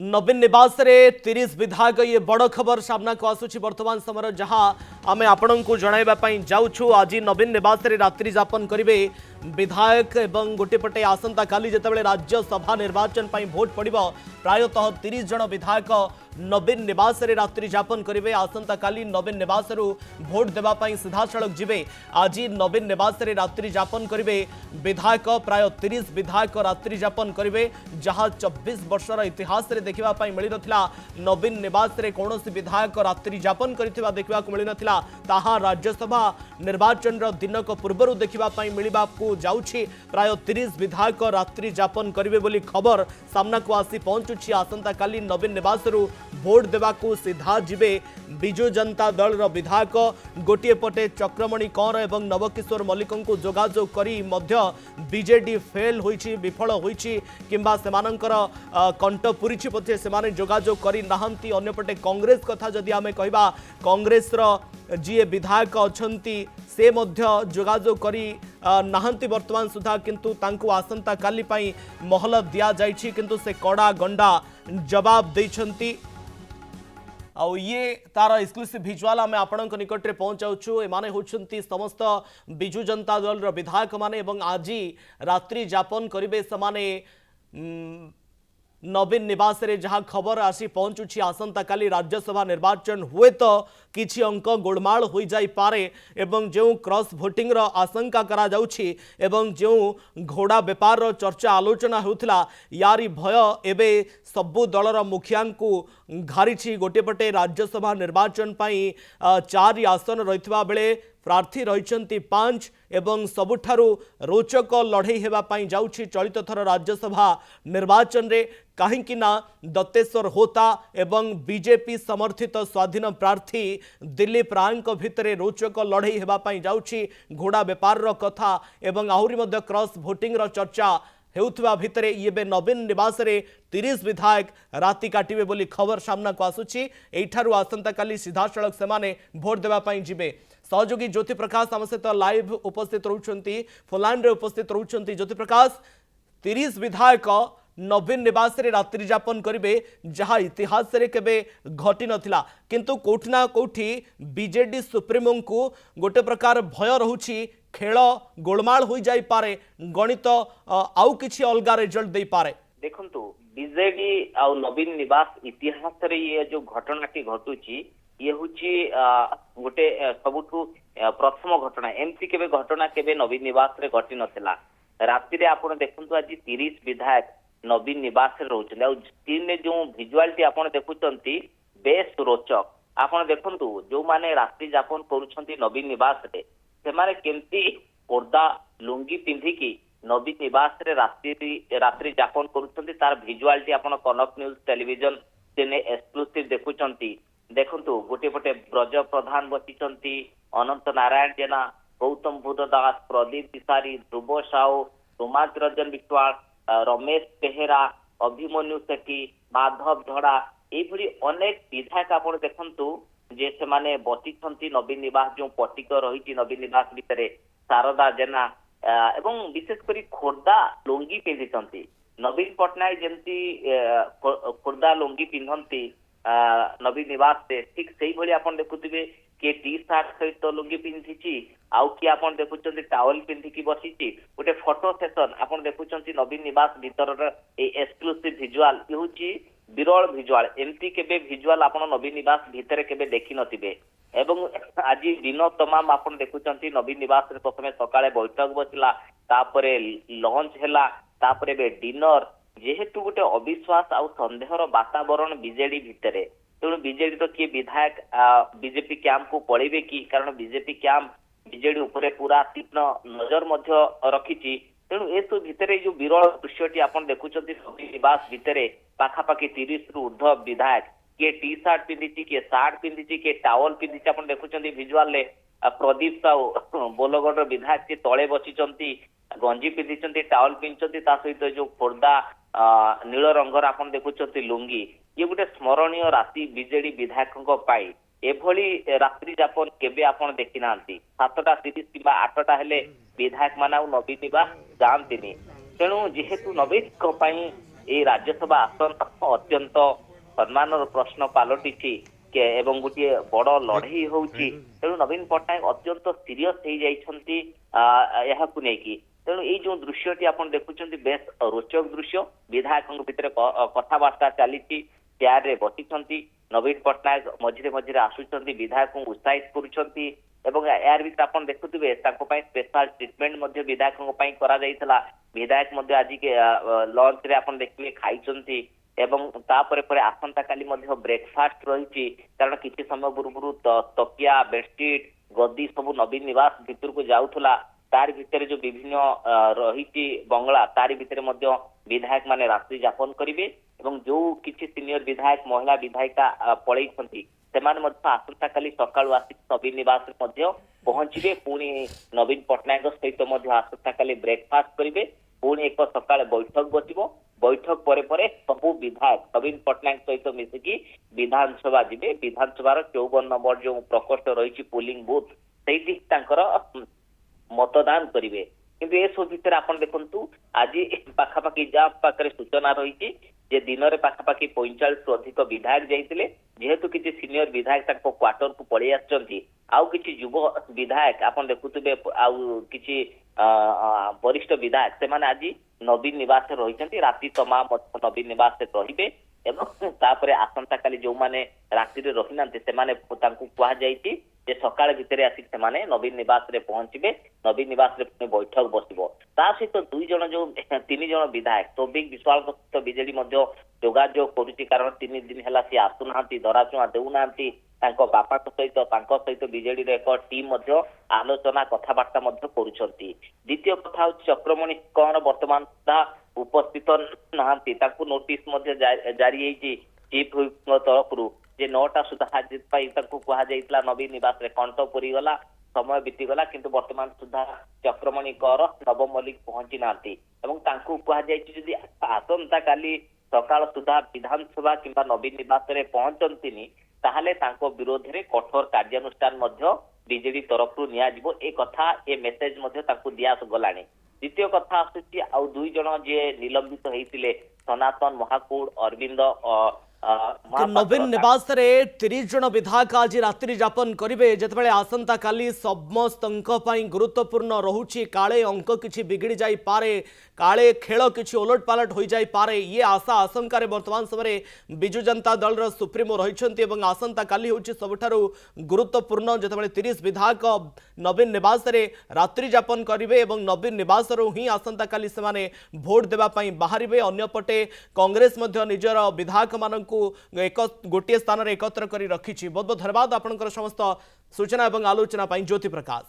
नवीन निवास रे 30 विधायक ये बड़ खबर सामना को आसुची वर्तमान समय जहां आमे आपण को जणाइबा पई जाउछु। आज नवीन निवास रे रात्रि यापन करिवे विधायक एवं गोटे पटे आसंता काली जेतेबेले राज्यसभा निर्वाचन पई भोट पड़िबो प्रायतः 30 जन विधायक नवीन निवास रे रात्रि यापन करिवे। आसंता काली नवीन निवास रु भोट देबा पई सीधा सड़क जिवे। आज नवीन निवास रे रात्रि यापन करिवे विधायक प्राय 30 विधायक रात्रि यापन करिवे जहां 24 वर्षर इतिहास रे देखिबा पई मिली नथिला। नवीन निवास रे कोनोसी विधायक रात्रि यापन करिथिबा देखिबा को मिली नथिला। ताहा राज्यसभा निर्वाचन रो दिनक पूर्वरु देखिबा पई मिलिबा को जाउछि। प्राय 30 विधायक रात्रि यापन करिवे बोली खबर सामना को आसी पहुंचुछि। आसंता काली नवीन निवास रु भोट देबा को सीधा जिबे बिजु जनता दल रो विधायक। गोटे पटे चक्रमणि कौर एवं नवकिशोर मल्लिक को जोगाजोग करी मध्य बीजेडी फेल होइछि, विफल होइछि किंबा सेमानंकर कंठ पुरिछि पछे सेमाने जोगाजोग करी नाहंती। अन्यपटे कांग्रेस कथा जदि आमे कहिबा कांग्रेस रो जी विधायक अछंती से मध्य जोगाजोग करी नाहंती वर्तमान सुधा, किंतु तांको आसंता काली पई महल दिया जाइछि किंतु से कड़ा गंडा जवाब दैछंती। आउ ये तार एक्सक्लूसिव भिजुआल आम आपण निकट में पहुंचाऊँ। एमाने होछंती समस्त बिजु जनता दल रो विधायक माने एवं आज रात्रि यापन करिवे समाने नवीन निवास रे जहां खबर आसी पहुंचुछि। आसंता काली राज्यसभा निर्वाचन हुए तो किछि अंक गोलमाल हो जाई पारे एवं जो क्रॉस भोटिंग रो आशंका करा जाउछि एवं जो घोड़ा व्यापार रो चर्चा आलोचना होउथिला यारी भय एबे सबु दलर मुखिया को घारिछि। गोटे पटे राज्यसभा निर्वाचन पई 4 आसन रहितबा बेले प्रार्थी रहिछंती 5 एवं सबुठारु रोचक लड़ई हेबा पई जाउछि चलित थर राज्यसभा निर्वाचन रे। कहीं ना दत्तेश्वर होता एवं बीजेपी समर्थित स्वाधीन प्रार्थी दिलीप राय भितर रोचक लड़ई हेबा पई जाउछि। घोड़ा व्यापार रो कथा एवं आहुरी मध्य क्रॉस भोटिंग रो चर्चा हेउथबा भितरे ये नवीन निवास रे 30 विधायक राति काटिबे बोली खबर सामना को आसुछि। एठारु आसंता काली सीधा सड़क सेमाने भोट देबा पई जिबे। सहयोगी ज्योति प्रकाश आम सहित लाइव उपस्थित रहउछंती, फोनलाइन रे उपस्थित रहउछंती। ज्योति प्रकाश, 30 विधायक नवीन निवास रे रात्रि यापन करिवे जहां इतिहास रे केबे घटी नथिला, किंतु कोठना कोठी बीजेडी सुप्रीमो को गोटे प्रकार भय रहुछि खेल गोलमाल हो जाई पारे, गणित आउ किछि अलगा रिजल्ट दे पारे। देखंतु बीजेडी आ नवीन निवास इतिहास रे ये जो घटनाटी घटुची ये हुची गोटे सबुठु प्रथम घटना। एमती केबे घटना केबे नवीन निवास रे घटी नथिला। राति रे आपण देखंतु आज 30 विधायक नवीन निवास रे रहउछन। आ स्क्रीन रे जो विजुअलटी आपण देखुचंती बेस रोचक। आपण देखंतु जो माने रात्रि यापन करूछंती नवीन निवास रे से माने केमती पर्दा लुंगी पिंधी की नवीन निवास रे रात्रि यापन करूछंती। तार विजुअलटी आपण कनक न्यूज टेलीविजन तेने एक्सक्लूसिव देखुचंती। देखंतु गोटे पटे ब्रज प्रधान बसिचंती, अनंत नारायण जेना, गौतम बुद्ध दास, प्रदीप तिवारी, ध्रुव साहू, सुमात रंजन बिस्वाल, रमेश बेहेरा, अभिमन्यु सेठी, माधव धड़ा एभली अनेक विधायक आपण देखंतु जे से माने बसिचंती नवीन निवास जो पटिक रही नवीन निवास भितर। शारदा जेना एवं विशेष करी खोर्धा लुंगी पिंधिचंती। नवीन पटनायक जेमती खोर्धा लुंगी पिंधंती नवीन निवास से ठीक से भली आपण देखुथिबे के टी शर्ट सहित लुंगी पिंधिची, आउ कि आपण देखुचंती टावल पिंधिकी बसिची। गोटे फोटो सेशन आपण देखुचंती नवीन निवास भीतर ए एक्सक्लूसिव विजुअल होची विरल विजुअल। एमती केबे विजुअल आपण नवीन निवास भीतर केबे देखि नथिबे। एवं आज दिन तमाम आपण देखुचंती नवीन निवास रे प्रथमे सकाळे बैठक बसिला, तापरे लंच हैला, तापरे बे डिनर। जेहेतु गोटे अविश्वास आ संदेहर वातावरण बीजेडी भितरे, तेणु बीजेडी तो किए विधायक बीजेपी कैंप को पड़ेबे कि, कारण बीजेपी कैंप बीजेडी उपरे पूरा तीक्ष्ण नजर मध्य रखिछि। तेणु ए सब भितरे जो विरल दृश्यटी आपण देखुचंती नवीन निवास भितरे पाखापाखि 30 रु ऊर्ध्व विधायक किए टी शर्ट पिंधिछि, किए शार्ट पिंधिछि, किए टावल पिंधिछि। आपण देखुचंती विजुअल ले प्रदीप साहू बोलगढ़ विधायक के तले बसिचंती, गंजी पिंधिचंती, टावल पिंधिचंती, ता सहित जो खोर्धा नील रंगर आपण देखुचंती लुंगी। ये गोटे स्मरणीय राति बीजेडी विधायकों पाई। एभली रात्रि यापन केबे आपण देखि नांती। 7टा 30 किबा 8टा हेले विधायक माने नवीन निवास जानतिनी। तेणु जेहेतु नवीन এই রাজ্যসভা আসন অত্যন্ত সম্মানর প্রশ্ন পালটিছি এবং গোটিଏ বড় লড়েই হଉଛି ତେଣୁ ନବୀନ ପଟ୍ଟନାୟକ ଅତ୍ୟନ୍ତ ସିରିୟସ ହେଇଯାଇଛନ୍ତି ଏହାକୁ ନେଇକି। ତେଣୁ ଏଇ ଯୋଉ ଦୃଶ୍ୟଟି ଆପଣ ଦେଖୁଛନ୍ତି ବେଶ ରୋଚକ ଦୃଶ୍ୟ। ବିଧାୟକଙ୍କ ଭିତରେ କଥାବାର୍ତ୍ତା ଚାଲିଛି, ଚେୟାରରେ ବସିଛନ୍ତି, ନବୀନ ପଟ୍ଟନାୟକ ମଝିରେ ମଝିରେ ଆସୁଛନ୍ତି, ବିଧାୟକଙ୍କୁ ଉତ୍ସାହିତ କରୁଛନ୍ତି ଏବଂ ଏହାର ଭିତରେ ଆପଣ ଦେଖୁଥିବେ ତାଙ୍କ ପାଇଁ ସ୍ପେଶାଲ ଟ୍ରିଟମେଣ୍ଟ ମଧ୍ୟ ବିଧାୟକଙ୍କ ପାଇଁ କରାଯାଇଥିଲା। ବିଧାୟକ ମଧ୍ୟ ଆଜି ଲଞ୍ଚରେ ଆପଣ ଦେଖିବେ ଖାଇଛନ୍ତି ଏବଂ ତାପରେ ପରେ ଆସନ୍ତା କାଲି ମଧ୍ୟ ବ୍ରେକଫାଷ୍ଟ ରହିଛି। କାରଣ କିଛି ସମୟ ପୂର୍ବରୁ ତକିଆ, ବେଡସିଟ୍, ଗଦି ସବୁ ନବୀନ ନିବାସ ଭିତରକୁ ଯାଉଥିଲା। ତାରି ଭିତରେ ଯୋଉ ବିଭିନ୍ନ ରହିଛି ବଙ୍ଗଳା, ତାରି ଭିତରେ ମଧ୍ୟ ବିଧାୟକ ମାନେ ରାତ୍ରି ଯାପନ କରିବେ ଏବଂ ଯୋଉ କିଛି ସିନିୟର ବିଧାୟକ, ମହିଳା ବିଧାୟିକା ପଳେଇଛନ୍ତି ସେମାନେ ମଧ୍ୟ ଆସନ୍ତା କାଲି ସକାଳୁ ଆସି ନବୀନ ନିବାସରେ ମଧ୍ୟ ପହଞ୍ଚିବେ। ପୁଣି ନବୀନ ପଟ୍ଟନାୟକ ସହିତ ମଧ୍ୟ ଆସନ୍ତା କାଲି ବ୍ରେକଫାଷ୍ଟ କରିବେ। ପୁଣି ଏକ ସକାଳେ ବୈଠକ ବସିବ। ବୈଠକ ପରେ ପରେ ସବୁ ବିଧାୟକ ନବୀନ ପଟ୍ଟନାୟକ ସହିତ ମିଶିକି ବିଧାନସଭା ଯିବେ। ବିଧାନସଭାର 54 ନମ୍ବର ଯୋଉ ପ୍ରକୋଷ୍ଠ ରହିଛି ପୋଲିଂ ବୁଥ, ସେଇଠି ତାଙ୍କର ମତଦାନ କରିବେ। କିନ୍ତୁ ଏସବୁ ଭିତରେ ଆପଣ ଦେଖନ୍ତୁ ଆଜି ପାଖାପାଖି ଯାହା ପାଖରେ ସୂଚନା ରହିଛି ଯେ ଦିନରେ ପାଖାପାଖି 45ରୁ ଅଧିକ ବିଧାୟକ ଯାଇଥିଲେ। ଯେହେତୁ କିଛି ସିନିୟର ବିଧାୟକ ତାଙ୍କ କ୍ୱାର୍ଟରକୁ ପଳେଇ ଆସିଛନ୍ତି, ଆଉ କିଛି ଯୁବ ବିଧାୟକ ଆପଣ ଦେଖୁଥିବେ ଆଉ କିଛି ବରିଷ୍ଠ ବିଧାୟକ ସେମାନେ ଆଜି ନବୀନ ନିବାସରେ ରହିଛନ୍ତି। ରାତି ତମାମ ମଧ୍ୟ ନବୀନ ନିବାସରେ ରହିବେ ଏବଂ ତାପରେ ଆସନ୍ତା କାଲି ଯୋଉମାନେ ରାତିରେ ରହିନାହାନ୍ତି ସେମାନେ ତାଙ୍କୁ କୁହାଯାଇଛି ଯେ ସକାଳ ଭିତରେ ଆସିକି ସେମାନେ ନବୀନ ନିବାସରେ ପହଞ୍ଚିବେ। ନବୀନ ନିବାସରେ ପୁଣି ବୈଠକ ବସିବ। ତା ସହିତ 3 ଜଣ ବିଧାୟକ ତୌଫିକ ବିଶ୍ୱାଳଙ୍କ ସହିତ ବିଜେଡି ମଧ୍ୟ ଯୋଗାଯୋଗ କରୁଛି। କାରଣ 3 ଦିନ ହେଲା ସିଏ ଆସୁନାହାନ୍ତି, ଧରାଛୁଆଁ ଦେଉନାହାନ୍ତି। ତାଙ୍କ ବାପାଙ୍କ ସହିତ ତାଙ୍କ ସହିତ ବିଜେଡିର ଏକ ଟିମ୍ ମଧ୍ୟ ଆଲୋଚନା କଥାବାର୍ତ୍ତା ମଧ୍ୟ କରୁଛନ୍ତି। ଦ୍ୱିତୀୟ କଥା ହଉଛି ଚକ୍ରମଣି କଣ ବର୍ତ୍ତମାନ ସୁଦ୍ଧା ଉପସ୍ଥିତ ନାହାନ୍ତି। ତାଙ୍କୁ ନୋଟିସ ମଧ୍ୟ ଜାରି ହେଇଛି ଚିଫ ହୁଇପଙ୍କ ତରଫରୁ ଯେ 9ଟା ସୁଦ୍ଧା ହାଜିର ପାଇଁ ତାଙ୍କୁ କୁହାଯାଇଥିଲା ନବୀନ ନିବାସରେ। କଣ୍ଟ ପୁରିଗଲା, ସମୟ ବିତିଗଲା, କିନ୍ତୁ ବର୍ତ୍ତମାନ ସୁଦ୍ଧା ଚକ୍ରମଣି କର, ନବ ମଲ୍ଲିକ ପହଞ୍ଚି ନାହାନ୍ତି ଏବଂ ତାଙ୍କୁ କୁହାଯାଇଛି ଯଦି ଆସନ୍ତା କାଲି ସକାଳ ସୁଦ୍ଧା ବିଧାନସଭା କିମ୍ବା ନବୀନ ନିବାସରେ ପହଞ୍ଚନ୍ତିନି ତାହେଲେ ତାଙ୍କ ବିରୋଧରେ କଠୋର କାର୍ଯ୍ୟାନୁଷ୍ଠାନ ମଧ୍ୟ ବିଜେଡି ତରଫରୁ ନିଆଯିବ। ଏ କଥା ଏ ମେସେଜ ମଧ୍ୟ ତାଙ୍କୁ ଦିଆଗଲାଣି। ଦ୍ୱିତୀୟ କଥା ଆସୁଛି ଆଉ 2 ଜଣ ଯିଏ ନିଲମ୍ବିତ ହେଇଥିଲେ ସନାତନ ମହାକୁଡ, ଅରବିନ୍ଦ ନବୀନ ନିବାସରେ 30 ଜଣ ବିଧାୟକ ଆଜି ରାତ୍ରି ଯାପନ କରିବେ। ଯେତେବେଳେ ଆସନ୍ତା କାଲି ସମସ୍ତଙ୍କ ପାଇଁ ଗୁରୁତ୍ୱପୂର୍ଣ୍ଣ ରହୁଛି, କାଳେ ଅଙ୍କ କିଛି ବିଗିଡ଼ି ଯାଇପାରେ, କାଳେ ଖେଳ କିଛି ଓଲଟ ପାଲଟ ହୋଇଯାଇପାରେ, ଇଏ ଆଶା ଆଶଙ୍କାରେ ବର୍ତ୍ତମାନ ସମୟରେ ବିଜୁ ଜନତା ଦଳର ସୁପ୍ରିମୋ ରହିଛନ୍ତି ଏବଂ ଆସନ୍ତା କାଲି ହେଉଛି ସବୁଠାରୁ ଗୁରୁତ୍ୱପୂର୍ଣ୍ଣ। ଯେତେବେଳେ 30 ବିଧାୟକ ନବୀନ ନିବାସରେ ରାତ୍ରି ଯାପନ କରିବେ ଏବଂ ନବୀନ ନିବାସରୁ ହିଁ ଆସନ୍ତା କାଲି ସେମାନେ ଭୋଟ ଦେବା ପାଇଁ ବାହାରିବେ। ଅନ୍ୟପଟେ କଂଗ୍ରେସ ମଧ୍ୟ ନିଜର ବିଧାୟକମାନଙ୍କୁ ଗୋଟିଏ ସ୍ଥାନରେ ଏକତ୍ର କରି ରଖିଛି। ବହୁତ ବହୁତ ଧନ୍ୟବାଦ ଆପଣଙ୍କର ସମସ୍ତ सूचना और आलोचना ज्योति प्रकाश।